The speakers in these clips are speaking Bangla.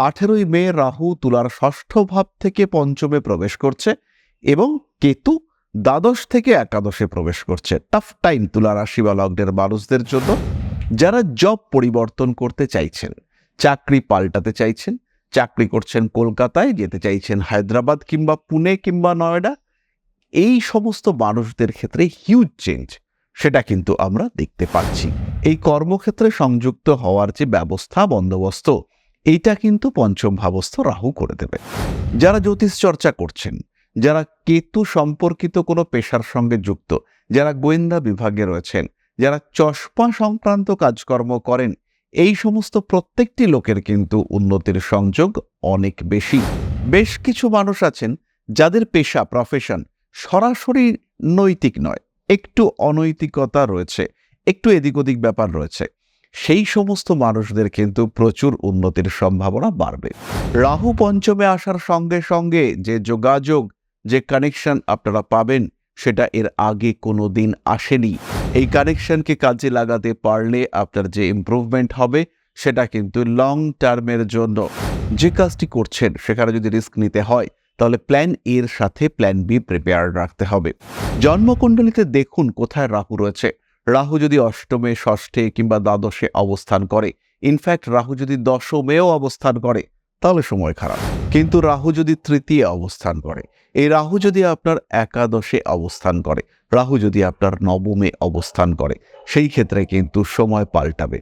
18ই মে রাহু তুলার ষষ্ঠ ভাব থেকে পঞ্চমে প্রবেশ করছে এবং কেতু দ্বাদশ থেকে একাদশে প্রবেশ করছে। টাফ টাইম তুলা রাশি বা লগ্নের মানুষদের জন্য। যারা জব পরিবর্তন করতে চাইছেন, চাকরি পাল্টাতে চাইছেন, চাকরি করছেন কলকাতায়, যেতে চাইছেন হায়দ্রাবাদ কিংবা পুনে কিংবা নয়ডা, এই সমস্ত মানুষদের ক্ষেত্রে হিউজ চেঞ্জ সেটা কিন্তু আমরা দেখতে পাচ্ছি। এই কর্মক্ষেত্রে সংযুক্ত হওয়ার যে ব্যবস্থা বন্দোবস্ত, এইটা কিন্তু পঞ্চম ভাবস্থ রাহু করে দেবে। যারা জ্যোতিষ চর্চা করছেন, যারা কেতু সম্পর্কিত কোনো পেশার সঙ্গে যুক্ত, যারা গোয়েন্দা বিভাগে রয়েছেন, যারা চশমা সংক্রান্ত কাজকর্ম করেন, এই সমস্ত প্রত্যেকটি লোকের কিন্তু উন্নতির সংযোগ অনেক বেশি। বেশ কিছু মানুষ আছেন যাদের পেশা প্রফেশন সরাসরি নৈতিক নয়, একটু অনৈতিকতা রয়েছে, একটু এদিক ওদিক ব্যাপার রয়েছে, সেই সমস্ত মানুষদের কিন্তু প্রচুর উন্নতির সম্ভাবনা বাড়বে। রাহু পঞ্চমে আসার সঙ্গে সঙ্গে যে যোগাযোগ, যে কানেকশন আপনারা পাবেন, সেটা এর আগে কোনো দিন আসেনি। এই কানেকশনকে কাজে লাগাতে পারলে আপনার যে ইমপ্রুভমেন্ট হবে সেটা কিন্তু লং টার্মের জন্য। যে কাজটি করছেন সেখানে যদি রিস্ক নিতে হয়, তাহলে প্ল্যান এর সাথে প্ল্যান বি প্রিপেয়ার রাখতে হবে। জন্মকুণ্ডলিতে দেখুন কোথায় রাহু রয়েছে। রাহু যদি অষ্টমে, ষষ্ঠে কিংবা দ্বাদশে অবস্থান করে, ইনফ্যাক্ট রাহু যদি দশমেও অবস্থান করে, তাহলে সময় খারাপ। কিন্তু রাহু যদি তৃতীয় অবস্থান করে, এই রাহু যদি আপনার একাদশে অবস্থান করে, রাহু যদি আপনার নবমে অবস্থান করে, সেই ক্ষেত্রে কিন্তু সময় পাল্টাবে।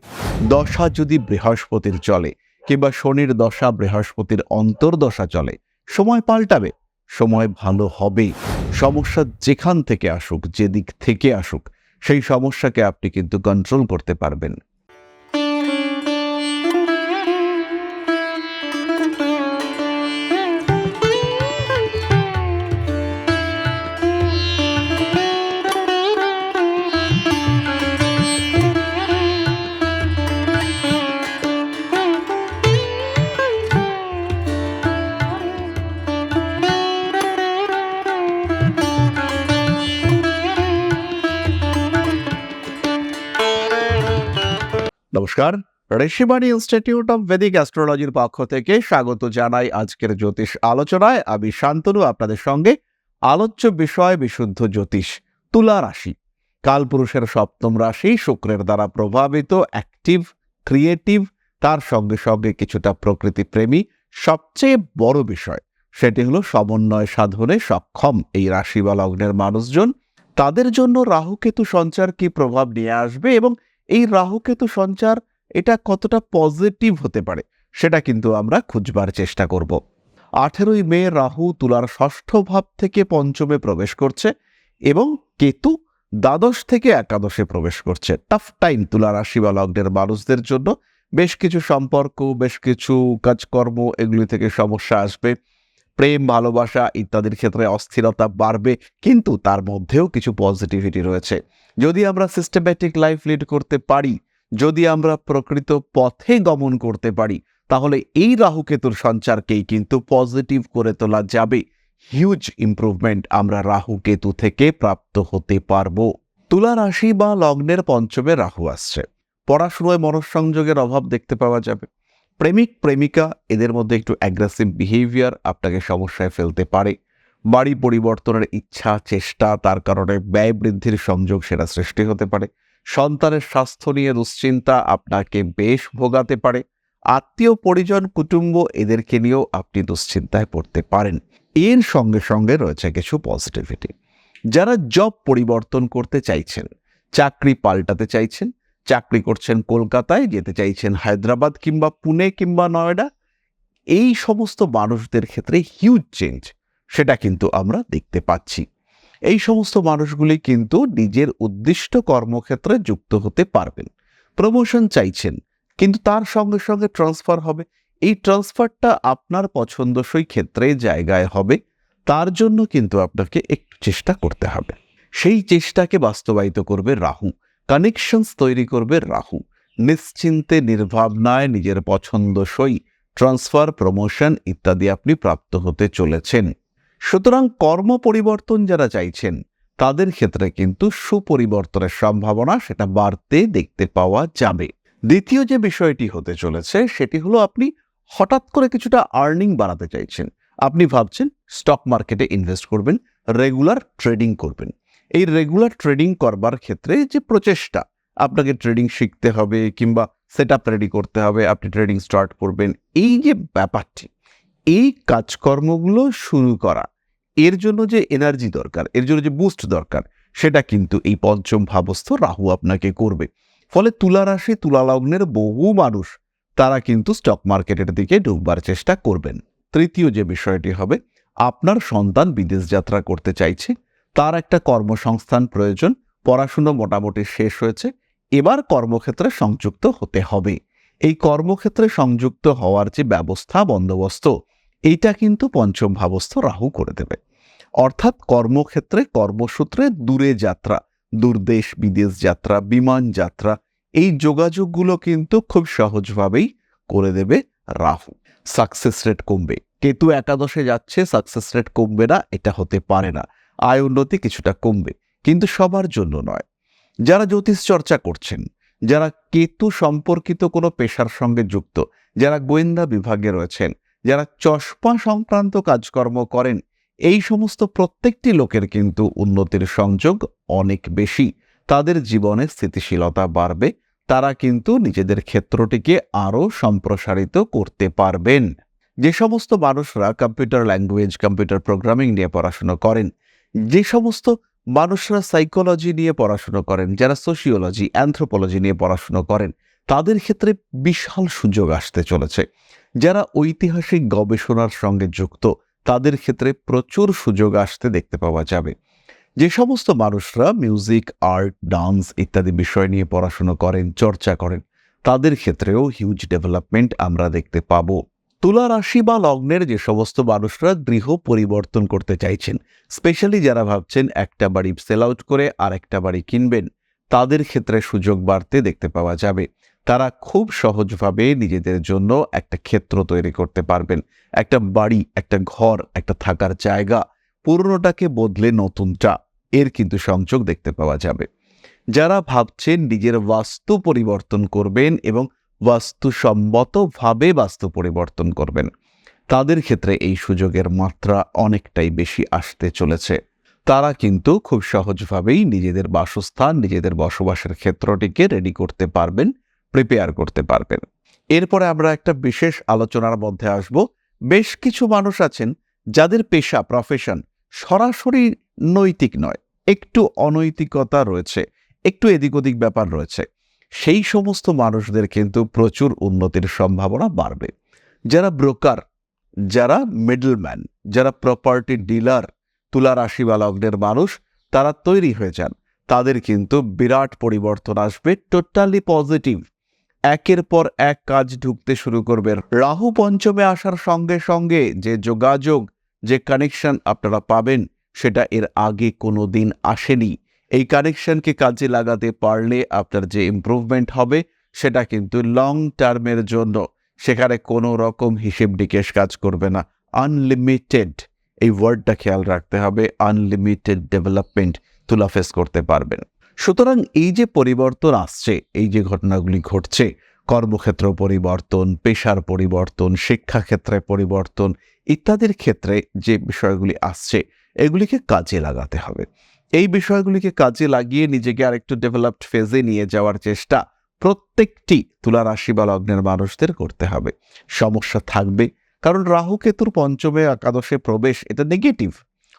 দশা যদি বৃহস্পতির চলে কিংবা শনির দশা বৃহস্পতির অন্তর্দশা চলে, সময় পাল্টাবে, সময় ভালো হবে। সমস্যা যেখান থেকে আসুক, যে দিক থেকে আসুক, সেই সমস্যাকে আপনি কিন্তু কন্ট্রোল করতে পারবেন। নমস্কার, ঋষিবাণী ইনস্টিটিউট অফ ভেদিক অ্যাস্ট্রোলজির পক্ষ থেকে স্বাগত জানাই আজকের জ্যোতিষ আলোচনায়। আমি শান্তনু, আপনাদের সঙ্গে। আলোচ্য বিষয় বিশুদ্ধ জ্যোতিষ, তুলা রাশি। কালপুরুষের সপ্তম রাশি, শুক্রের দ্বারা প্রভাবিত, অ্যাক্টিভ, ক্রিয়েটিভ, তার সঙ্গে সঙ্গে কিছুটা প্রকৃতি প্রেমী। সবচেয়ে বড় বিষয় সেটি হলো সমন্বয় সাধনে সক্ষম এই রাশি বা লগ্নের মানুষজন। তাদের জন্য রাহুকেতু সঞ্চার কি প্রভাব নিয়ে আসবে এবং এই রাহুকেতু সঞ্চার এটা কতটা পজিটিভ হতে পারে, সেটা কিন্তু আমরা খুঁজবার চেষ্টা করব। 18ই মে রাহু তুলার ষষ্ঠ ভাব থেকে পঞ্চমে প্রবেশ করছে এবং কেতু দ্বাদশ থেকে একাদশে প্রবেশ করছে। টাফ টাইম তুলা রাশি বা লগ্নের মানুষদের জন্য। বেশ কিছু সম্পর্ক, বেশ কিছু কাজকর্ম, এগুলি থেকে সমস্যা আসবে। প্রেম, ভালোবাসা ইত্যাদির ক্ষেত্রে অস্থিরতা বাড়বে, কিন্তু তার মধ্যেও কিছু পজিটিভিটি রয়েছে। যদি আমরা সিস্টেম্যাটিক লাইফ লিড করতে পারি, যদি আমরা প্রকৃত পথে গমন করতে পারি, তাহলে এই রাহুকেতুর সঞ্চারকেই কিন্তু পজিটিভ করে তোলা যাবে। হিউজ ইমপ্রুভমেন্ট আমরা রাহুকেতু থেকে প্রাপ্ত হতে পারবো। তুলা রাশি বা লগ্নের পঞ্চমে রাহু আসছে, পড়াশোনায় মনঃসংযোগের অভাব দেখতে পাওয়া যাবে। প্রেমিক প্রেমিকা এদের মধ্যে একটু অ্যাগ্রেসিভ বিহেভিয়ার আপনাকে সমস্যায় ফেলতে পারে। বাড়ি পরিবর্তনের ইচ্ছা, চেষ্টা, তার কারণে ব্যয় বৃদ্ধির সংযোগ সেটা সৃষ্টি হতে পারে। সন্তানের স্বাস্থ্য নিয়ে দুশ্চিন্তা আপনাকে বেশ ভোগাতে পারে। আত্মীয় পরিজন, কুটুম্ব এদেরকে নিয়েও আপনি দুশ্চিন্তায় পড়তে পারেন। এর সঙ্গে সঙ্গে রয়েছে কিছু পজিটিভিটি। যারা জব পরিবর্তন করতে চাইছেন, চাকরি পাল্টাতে চাইছেন, চাকরি করছেন কলকাতায়, যেতে চাইছেন হায়দ্রাবাদ কিংবা পুনে কিংবা নয়ডা, এই সমস্ত মানুষদের ক্ষেত্রে হিউজ চেঞ্জ সেটা কিন্তু আমরা দেখতে পাচ্ছি। এই সমস্ত মানুষগুলি কিন্তু নিজের উদ্দিষ্ট কর্মক্ষেত্রে যুক্ত হতে পারবেন। প্রমোশন চাইছেন, কিন্তু তার সঙ্গে সঙ্গে ট্রান্সফার হবে। এই ট্রান্সফারটা আপনার পছন্দসই ক্ষেত্রে জায়গায় হবে, তার জন্য কিন্তু আপনাকে একটু চেষ্টা করতে হবে। সেই চেষ্টাকে বাস্তবায়িত করবে রাহু, কানেকশনস তৈরি করবে রাহু। নিশ্চিন্তে নির্ভাবনায় নিজের পছন্দসই ট্রান্সফার, প্রমোশন ইত্যাদি আপনি প্রাপ্ত হতে চলেছেন। সুতরাং কর্ম পরিবর্তন যারা চাইছেন, তাদের ক্ষেত্রে কিন্তু সুপরিবর্তনের সম্ভাবনা সেটা বাড়তে দেখতে পাওয়া যাবে। দ্বিতীয় যে বিষয়টি হতে চলেছে সেটি হলো আপনি হঠাৎ করে কিছুটা আর্নিং বাড়াতে চাইছেন, আপনি ভাবছেন স্টক মার্কেটে ইনভেস্ট করবেন, রেগুলার ট্রেডিং করবেন। এই রেগুলার ট্রেডিং করবার ক্ষেত্রে যে প্রচেষ্টা, আপনাকে ট্রেডিং শিখতে হবে কিংবা সেট আপ রেডি করতে হবে, আপনি ট্রেডিং স্টার্ট করবেন, এই যে ব্যাপারটি, এই কাজকর্মগুলো শুরু করা, এর জন্য যে এনার্জি দরকার, এর জন্য যে বুস্ট দরকার, সেটা কিন্তু এই পঞ্চম ভাবস্থ রাহু আপনাকে করবে। ফলে তুলা রাশি, তুলা লগ্নের বহু মানুষ তারা কিন্তু স্টক মার্কেটের দিকে ঢুকবার চেষ্টা করবেন। তৃতীয় যে বিষয়টি হবে, আপনার সন্তান বিদেশ যাত্রা করতে চাইছে, তার একটা কর্মসংস্থান প্রয়োজন, পড়াশুনো মোটামুটি শেষ হয়েছে, এবার কর্মক্ষেত্রে সংযুক্ত হতে হবে। এই কর্মক্ষেত্রে সংযুক্ত হওয়ার যে ব্যবস্থা বন্দোবস্ত, এইটা কিন্তু পঞ্চম ভাবস্থ রাহু করে দেবে। অর্থাৎ কর্মক্ষেত্রে কর্মসূত্রে দূরে যাত্রা, দূরদেশ বিদেশ যাত্রা, বিমান যাত্রা, এই যোগাযোগগুলো কিন্তু খুব সহজভাবেই করে দেবে রাহু। সাকসেস রেট কমবে। কেতু একাদশে যাচ্ছে, সাকসেস রেট কমবে না, এটা হতে পারে না। আয় উন্নতি কিছুটা কমবে, কিন্তু সবার জন্য নয়। যারা জ্যোতিষ চর্চা করছেন, যারা কেতু সম্পর্কিত কোনো পেশার সঙ্গে যুক্ত, যারা গোয়েন্দা বিভাগে রয়েছেন, যারা চশমা সংক্রান্ত কাজকর্ম করেন, এই সমস্ত প্রত্যেকটি লোকের কিন্তু উন্নতির সংযোগ অনেক বেশি। তাদের জীবনে স্থিতিশীলতা বাড়বে, তারা কিন্তু নিজেদের ক্ষেত্রটিকে আরও সম্প্রসারিত করতে পারবেন। যে সমস্ত মানুষরা কম্পিউটার ল্যাঙ্গুয়েজ, কম্পিউটার প্রোগ্রামিং নিয়ে পড়াশুনো করেন, যে সমস্ত মানুষরা সাইকোলজি নিয়ে পড়াশুনো করেন, যারা সোশিওলজি, অ্যানথ্রোপোলজি নিয়ে পড়াশুনো করেন, তাদের ক্ষেত্রে বিশাল সুযোগ আসতে চলেছে। যারা ঐতিহাসিক গবেষণার সঙ্গে যুক্ত, তাদের ক্ষেত্রে প্রচুর সুযোগ আসতে দেখতে পাওয়া যাবে। যে সমস্ত মানুষরা মিউজিক, আর্ট, ডান্স ইত্যাদি বিষয় নিয়ে পড়াশুনো করেন, চর্চা করেন, তাদের ক্ষেত্রেও হিউজ ডেভেলপমেন্ট আমরা দেখতে পাব। তুলা রাশি বা লগ্নের যে সমস্ত মানুষরা গৃহ পরিবর্তন করতে চাইছেন, স্পেশালি যারা ভাবছেন একটা বাড়ি সেল আউট করে আর একটা বাড়ি কিনবেন, তাদের ক্ষেত্রে সুযোগ বাড়তে দেখতে পাওয়া যাবে। তারা খুব সহজভাবে নিজেদের জন্য একটা ক্ষেত্র তৈরি করতে পারবেন, একটা বাড়ি, একটা ঘর, একটা থাকার জায়গা, পুরনোটাকে বদলে নতুনটা, এর কিন্তু সংযোগ দেখতে পাওয়া যাবে। যারা ভাবছেন নিজের বাস্তু পরিবর্তন করবেন এবং বাস্তুসম্মতভাবে বাস্তু পরিবর্তন করবেন, তাদের ক্ষেত্রে এই সুযোগের মাত্রা অনেকটাই বেশি আসতে চলেছে। তারা কিন্তু খুব সহজভাবেই নিজেদের বাসস্থান, নিজেদের বসবাসের ক্ষেত্রটিকে রেডি করতে পারবেন, প্রিপেয়ার করতে পারবেন। এরপরে আমরা একটা বিশেষ আলোচনার মধ্যে আসব। বেশ কিছু মানুষ আছেন যাদের পেশা, প্রফেশন সরাসরি নৈতিক নয়, একটু অনৈতিকতা রয়েছে, একটু এদিক ওদিক ব্যাপার রয়েছে। সেই সমস্ত মানুষদের কিন্তু প্রচুর উন্নতির সম্ভাবনা বাড়বে। যারা ব্রোকার, যারা মিডলম্যান, যারা প্রপার্টি ডিলার, তুলা রাশি বা লগ্নের মানুষ, তারা তৈরি হয়ে যান। তাদের কিন্তু বিরাট পরিবর্তন আসবে, টোটালি পজিটিভ। একের পর এক কাজ ঢুকতে শুরু করবে। রাহু পঞ্চমে আসার সঙ্গে সঙ্গে যে যোগাযোগ, যে কানেকশন আপনারা পাবেন, সেটা এর আগে কোনো দিন আসেনি। এই কানেকশনকে কাজে লাগাতে পারলে আপনার যে ইমপ্রুভমেন্ট হবে, সেটা কিন্তু লং টার্মের জন্য, সেখানে কোনো রকম হিসেব নিকেশ কাজ করবে না। আনলিমিটেড, এই ওয়ার্ডটা খেয়াল রাখতে হবে, আনলিমিটেড ডেভেলপমেন্ট তুলা ফেস করতে পারবেন। সুতরাং এই যে পরিবর্তন আসছে, এই যে ঘটনাগুলি ঘটছে, কর্মক্ষেত্র পরিবর্তন, পেশার পরিবর্তন, শিক্ষাক্ষেত্রে পরিবর্তন ইত্যাদির ক্ষেত্রে যে বিষয়গুলি আসছে, এগুলিকে কাজে লাগাতে হবে। এই বিষয়গুলিকে কাজে লাগিয়ে নিজেকে আরেকটু ডেভেলপড ফেজে নিয়ে যাওয়ার চেষ্টা প্রত্যেকটি তুলা রাশি বা লগ্নের মানুষদের করতে হবে। সমস্যা থাকবে, কারণ রাহু কেতুর পঞ্চমে একাদশে প্রবেশ, এটা নেগেটিভ,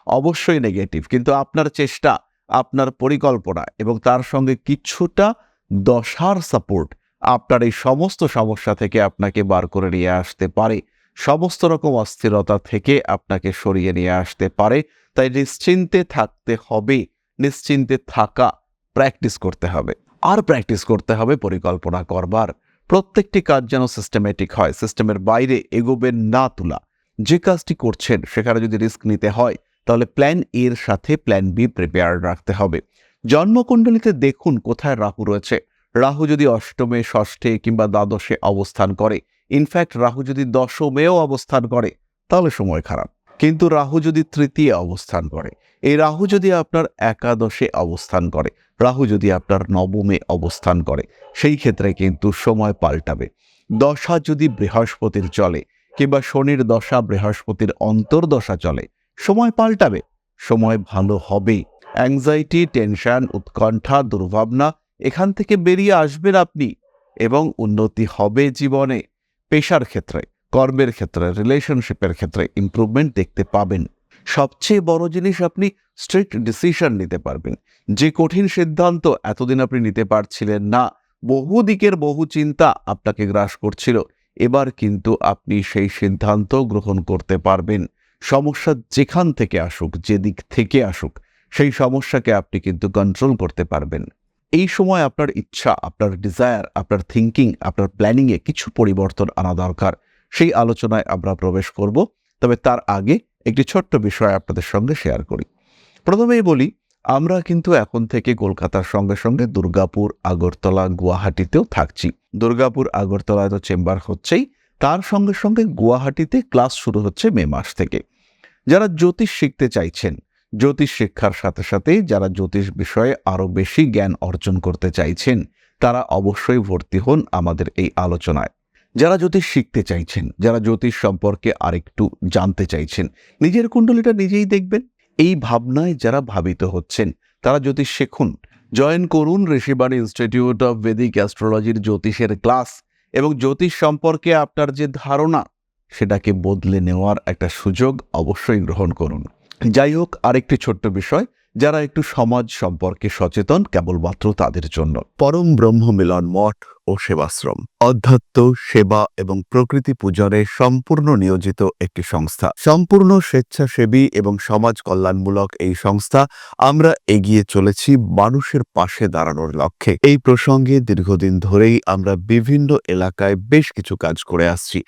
অবশ্যই নেগেটিভ, কিন্তু আপনার চেষ্টা, আপনার পরিকল্পনা এবং তার সঙ্গে কিছুটা দশার সাপোর্ট আপনার এই সমস্ত সমস্যা থেকে আপনাকে বার করে নিয়ে আসতে পারে, সমস্ত রকম অস্থিরতা থেকে আপনাকে সরিয়ে নিয়ে আসতে পারে। তাই নিশ্চিন্তে থাকতে হবে, নিশ্চিন্তে থাকা প্র্যাকটিস করতে হবে। আর প্র্যাকটিস করতে হবে পরিকল্পনা করবার। প্রত্যেকটি কাজ যেন সিস্টেমেটিক হয়, সিস্টেমের বাইরে এগোবেন না তুলা। যে কাজটি করছেন সেখানে যদি রিস্ক নিতে হয়, তাহলে প্ল্যান এর সাথে প্ল্যান বি প্রিপেয়ার রাখতে হবে। জন্মকুণ্ডলিতে দেখুন কোথায় রাহু রয়েছে। রাহু যদি অষ্টমে, ষষ্ঠে কিংবা দ্বাদশে অবস্থান করে, ইনফ্যাক্ট রাহু যদি দশমেও অবস্থান করে, তাহলে সময় খারাপ। কিন্তু রাহু যদি তৃতীয় অবস্থান করে, এই রাহু যদি আপনার একাদশে অবস্থান করে, রাহু যদি আপনার নবমে অবস্থান করে, সেই ক্ষেত্রে কিন্তু সময় পাল্টাবে। দশা যদি বৃহস্পতির চলে কিংবা শনির দশা বৃহস্পতির অন্তর্দশা চলে, সময় পাল্টাবে, সময় ভালো হবে। অ্যাংজাইটি, টেনশন, উৎকণ্ঠা, দুর্ভাবনা এখান থেকে বেরিয়ে আসবেন আপনি এবং উন্নতি হবে জীবনে। পেশার ক্ষেত্রে, কর্মের ক্ষেত্রে, রিলেশনশিপের ক্ষেত্রে ইমপ্রুভমেন্ট দেখতে পাবেন। সবচেয়ে বড় জিনিস, আপনি স্ট্রিক্ট ডিসিশন নিতে পারবেন। যে কঠিন সিদ্ধান্ত এতদিন আপনি নিতে পারছিলেন না, বহু দিকের বহু চিন্তা আপনাকে গ্রাস করছিল, এবার কিন্তু আপনি সেই সিদ্ধান্ত গ্রহণ করতে পারবেন। সমস্যা যেখান থেকে আসুক, যে দিক থেকে আসুক, সেই সমস্যাকে আপনি কিন্তু কন্ট্রোল করতে পারবেন। এই সময় আপনার ইচ্ছা, আপনার ডিজায়ার, আপনার থিঙ্কিং, আপনার প্ল্যানিংয়ে কিছু পরিবর্তন আনা দরকার। সেই আলোচনায় আমরা প্রবেশ করব, তবে তার আগে একটি ছোট্ট বিষয় আপনাদের সঙ্গে শেয়ার করি। প্রথমেই বলি, আমরা কিন্তু এখন থেকে কলকাতার সঙ্গে সঙ্গে দুর্গাপুর, আগরতলা, গুয়াহাটিতেও থাকছি। দুর্গাপুর, আগরতলায় তো চেম্বার হচ্ছেই, তার সঙ্গে সঙ্গে গুয়াহাটিতে ক্লাস শুরু হচ্ছে মে মাস থেকে। যারা জ্যোতিষ শিখতে চাইছেন, জ্যোতিষ শিক্ষার সাথে সাথে যারা জ্যোতিষ বিষয়ে আরও বেশি জ্ঞান অর্জন করতে চাইছেন, তারা অবশ্যই ভর্তি হন আমাদের এই আলোচনায়। যারা জ্যোতিষ শিখতে চাইছেন, যারা জ্যোতিষ সম্পর্কে আরেকটু জানতে চাইছেন, নিজের কুণ্ডলিটা নিজেই দেখবেন, এই ভাবনায় যারা ভাবিত হচ্ছেন, তারা জ্যোতিষ শিখুন। জয়েন করুন Rishibani institute of Vedic অ্যাস্ট্রোলজির জ্যোতিষের class, এবং জ্যোতিষ সম্পর্কে আপনার যে ধারণা, সেটাকে বদলে নেওয়ার একটা সুযোগ অবশ্যই গ্রহণ করুন। যাই হোক, আরেকটি ছোট্ট বিষয়, যারা একটু সমাজ সম্পর্কে সচেতন, কেবলমাত্র তাদের জন্য পরম ব্রহ্ম মিলন মঠ ও সেবাশ্রম অধ্যাত্ম, সেবা এবং প্রকৃতি পূজনে সম্পূর্ণ নিয়োজিত একটি সংস্থা। সম্পূর্ণ স্বেচ্ছাসেবী এবং সমাজ কল্যাণমূলক এই সংস্থা। আমরা এগিয়ে চলেছি মানুষের পাশে দাঁড়ানোর লক্ষ্যে। এই প্রসঙ্গে দীর্ঘদিন ধরেই আমরা বিভিন্ন এলাকায় বেশ কিছু কাজ করে আসছি।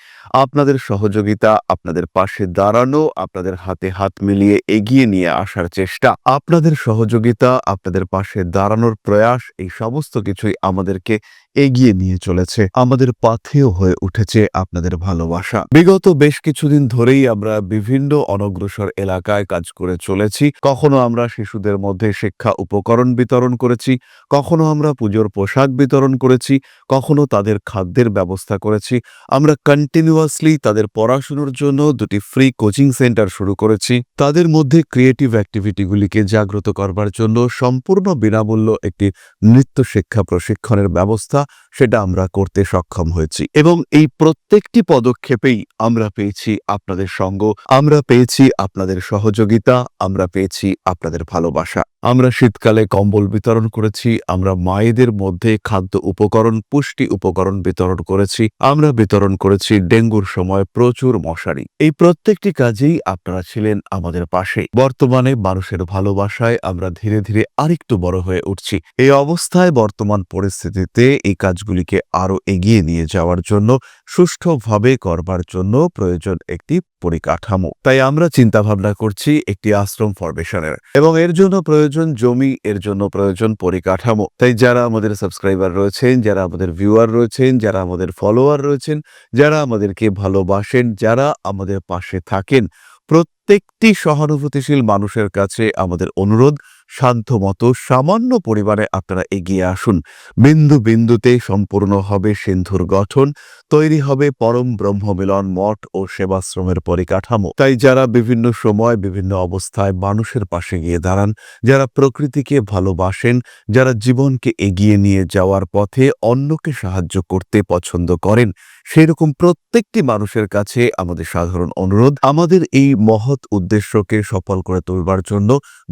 আপনাদের সহযোগিতা, আপনাদের পাশে দাঁড়ানো, আপনাদের হাতে হাত মিলিয়ে এগিয়ে নিয়ে আসার চেষ্টা, আপনাদের সহযোগিতা, আপনাদের পাশে দাঁড়ানোর প্রয়াস, এই সমস্ত কিছুই আমাদেরকে এগিয়ে নিয়ে চলেছে। আমাদের পাথেয় হয়ে উঠেছে আপনাদের ভালোবাসা। বিগত বেশ কিছুদিন ধরেই আমরা বিভিন্ন অনগ্রসর এলাকায় কাজ করে চলেছি। কখনো আমরা শিশুদের মধ্যে শিক্ষা উপকরণ বিতরণ করেছি, কখনো আমরা পুজোর পোশাক বিতরণ করেছি, কখনো তাদের খাদ্যের ব্যবস্থা করেছি। আমরা কন্টিনিউয়াসলি তাদের পড়াশুনোর জন্য 2টি ফ্রি কোচিং সেন্টার শুরু করেছি। তাদের মধ্যে ক্রিয়েটিভ অ্যাক্টিভিটিগুলিকে জাগ্রত করবার জন্য সম্পূর্ণ বিনামূল্য একটি নৃত্য শিক্ষা প্রশিক্ষণের ব্যবস্থা, সেটা আমরা করতে সক্ষম হয়েছি। এবং এই প্রত্যেকটি পদক্ষেপেই আমরা পেয়েছি আপনাদের সঙ্গ, আমরা পেয়েছি আপনাদের সহযোগিতা, আমরা পেয়েছি আপনাদের ভালোবাসা। আমরা শীতকালে কম্বল বিতরণ করেছি, আমরা মায়েদের মধ্যে খাদ্য উপকরণ, পুষ্টি উপকরণ বিতরণ করেছি, আমরা বিতরণ করেছি ডেঙ্গুর সময় প্রচুর মশারি। এই প্রত্যেকটি কাজেই আপনারা ছিলেন আমাদের পাশে। বর্তমানে মানুষের ভালোবাসায় আমরা ধীরে ধীরে আরেকটু বড় হয়ে উঠছি। এই অবস্থায় বর্তমান পরিস্থিতিতে এই কাজগুলিকে আরো এগিয়ে নিয়ে যাওয়ার জন্য, সুষ্ঠুভাবে করবার জন্য প্রয়োজন একটি পরিকাঠামো। তাই আমরা চিন্তা ভাবনা করছি একটি আশ্রম ফরমেশনের, এবং এর জন্য প্রয়োজন জমি, এর জন্য প্রয়োজন পরিকাঠামো। তাই যারা আমাদের সাবস্ক্রাইবার রয়েছেন, যারা আমাদের ভিউয়ার রয়েছেন, যারা আমাদের ফলোয়ার রয়েছেন, যারা আমাদেরকে ভালোবাসেন, যারা আমাদের পাশে থাকেন, প্রত্যেকটি সহানুভূতিশীল মানুষের কাছে আমাদের অনুরোধ, সাধ্যমতো সামান্য পরিমাণে আপনারা এগিয়ে আসুন। বিন্দু বিন্দুতে সম্পূর্ণ হবে সিন্ধুর গঠন, তৈরি হবে পরম ব্রহ্মমিলন মঠ ও সেবাশ্রমের পরিকাঠামো। তাই যারা বিভিন্ন সময় বিভিন্ন অবস্থায় মানুষের পাশে গিয়ে দাঁড়ান, যারা প্রকৃতিকে ভালোবাসেন, যারা জীবনকে এগিয়ে নিয়ে যাওয়ার পথে অন্যকে সাহায্য করতে পছন্দ করেন, সেরকম প্রত্যেকটি মানুষের কাছে আমাদের সাধারণ অনুরোধ, আমাদের এই মহৎ উদ্দেশ্যকে সফল করে তুলবার জন্য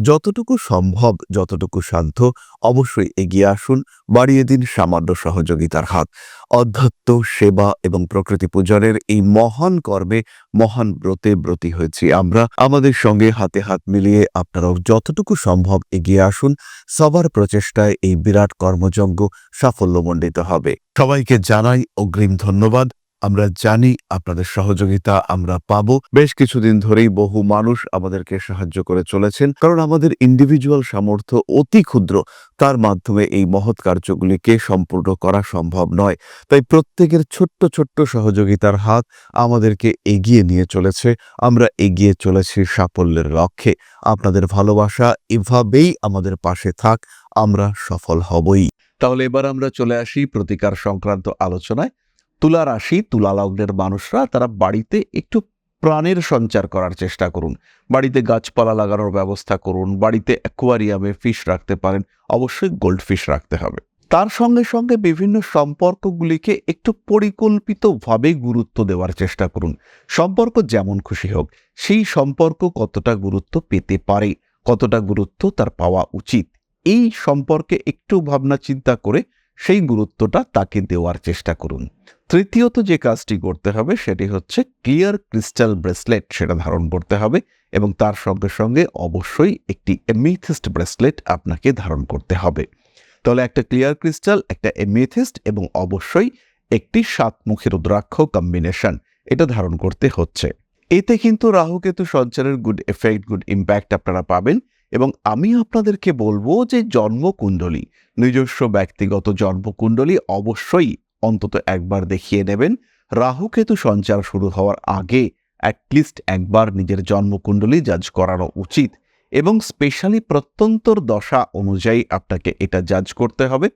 যতটুকু সম্ভব, যতটুকু সাধ্য, অবশ্যই এগিয়ে আসুন, বাড়িয়ে দিন সামান্য সহযোগিতার হাত। অধ্যাত্ম, সেবা এবং প্রকৃতি পূজনের এই মহান কর্মে, মহান ব্রতে ব্রতী হয়েছি আমরা। আমাদের সঙ্গে হাতে হাত মিলিয়ে আপনারাও যতটুকু সম্ভব এগিয়ে আসুন। সবার প্রচেষ্টায় এই বিরাট কর্মযজ্ঞ সাফল্যমণ্ডিত হবে। সবাইকে জানাই অগ্রিম ধন্যবাদ। আমরা জানি আপনাদের সহযোগিতা আমরা পাবো। বেশ কিছুদিন ধরেই বহু মানুষ আমাদেরকে সাহায্য করে চলেছেন, কারণ আমাদের ইন্ডিভিজুয়াল সামর্থ্য অতি ক্ষুদ্র, তার মাধ্যমে এই মহৎ কার্যগুলিকে সম্পূর্ণ করা সম্ভব নয়। তাই প্রত্যেকের ছোট্ট ছোট্ট সহযোগিতার হাত আমাদেরকে এগিয়ে নিয়ে চলেছে। আমরা এগিয়ে চলেছি সাফল্যের লক্ষ্যে। আপনাদের ভালোবাসা এভাবেই আমাদের পাশে থাক, আমরা সফল হবই। তাহলে এবার আমরা চলে আসি প্রতিকার সংক্রান্ত আলোচনায়। তুলা রাশি, তুলা লগ্নের মানুষরা তারা বাড়িতে একটু প্রাণের সঞ্চার করার চেষ্টা করুন। বাড়িতে গাছপালা লাগানোর ব্যবস্থা করুন, বাড়িতে অ্যাকোয়ারিয়ামে ফিশ রাখতে পারেন, অবশ্যই গোল্ড ফিশ রাখতে হবে। তার সঙ্গে সঙ্গে বিভিন্ন সম্পর্কগুলিকে একটু পরিকল্পিতভাবে গুরুত্ব দেওয়ার চেষ্টা করুন। সম্পর্ক যেমন খুশি হোক, সেই সম্পর্ক কতটা গুরুত্ব পেতে পারে, কতটা গুরুত্ব তার পাওয়া উচিত, এই সম্পর্কে একটু ভাবনা চিন্তা করে সেই গুরুত্বটা তাকে দেওয়ার চেষ্টা করুন। তৃতীয়ত যে কাজটি করতে হবে সেটি হচ্ছে ক্লিয়ার ক্রিস্টাল ব্রেসলেট, সেটা ধারণ করতে হবে এবং তার সঙ্গে সঙ্গে অবশ্যই একটি এমেথিস্ট ব্রেসলেট আপনাকে ধারণ করতে হবে। তাহলে একটা ক্লিয়ার ক্রিস্টাল, একটা এমেথিস্ট এবং অবশ্যই একটি 7 মুখী রুদ্রাক্ষ কম্বিনেশন, এটা ধারণ করতে হচ্ছে। এতে কিন্তু Rahu Ketu সঞ্চারের good effect, good impact আপনারা পাবেন। এবং আমি আপনাদেরকে বলবো যে জন্মকুণ্ডলী, নিজস্ব ব্যক্তিগত জন্মকুণ্ডলী অবশ্যই অন্তত একবার দেখিয়ে নেবেন। রাহুকেতু সঞ্চার শুরু হওয়ার আগে অ্যাটলিস্ট একবার নিজের জন্মকুণ্ডলী জাজ করানো উচিত এবং স্পেশালি প্রত্যন্তর দশা অনুযায়ী আপনাকে এটা জাজ করতে হবে।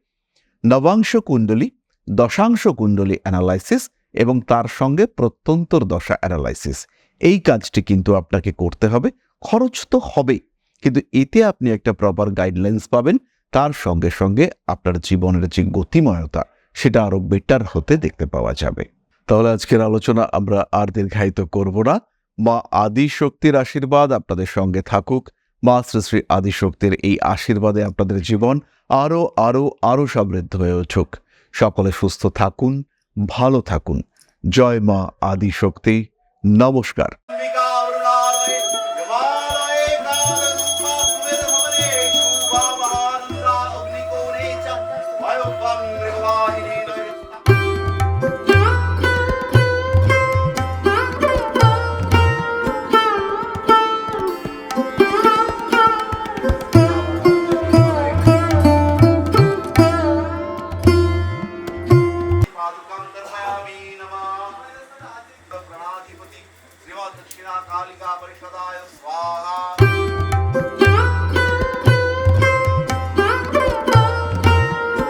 নবাংশ কুণ্ডলী, দশাংশ কুণ্ডলী অ্যানালাইসিস এবং তার সঙ্গে প্রত্যন্তর দশা অ্যানালাইসিস, এই কাজটি কিন্তু আপনাকে করতে হবে। খরচ তো হবে, কিন্তু এতে আপনি একটা প্রপার গাইডলাইন্স পাবেন। তার সঙ্গে সঙ্গে আপনার জীবনের যে গতিময়তা, সেটা আরো বেটার হতে দেখতে পাওয়া যাবে। তাহলে আজকের আলোচনা আমরা আর দীর্ঘায়িত করব না। মা আদিশক্তির আশীর্বাদ আপনাদের সঙ্গে থাকুক। মা শ্রী শ্রী আদিশক্তির এই আশীর্বাদে আপনাদের জীবন আরো আরো আরো সমৃদ্ধ হয়ে উঠুক। সকলে সুস্থ থাকুন, ভালো থাকুন। জয় মা আদিশক্তি। নমস্কার।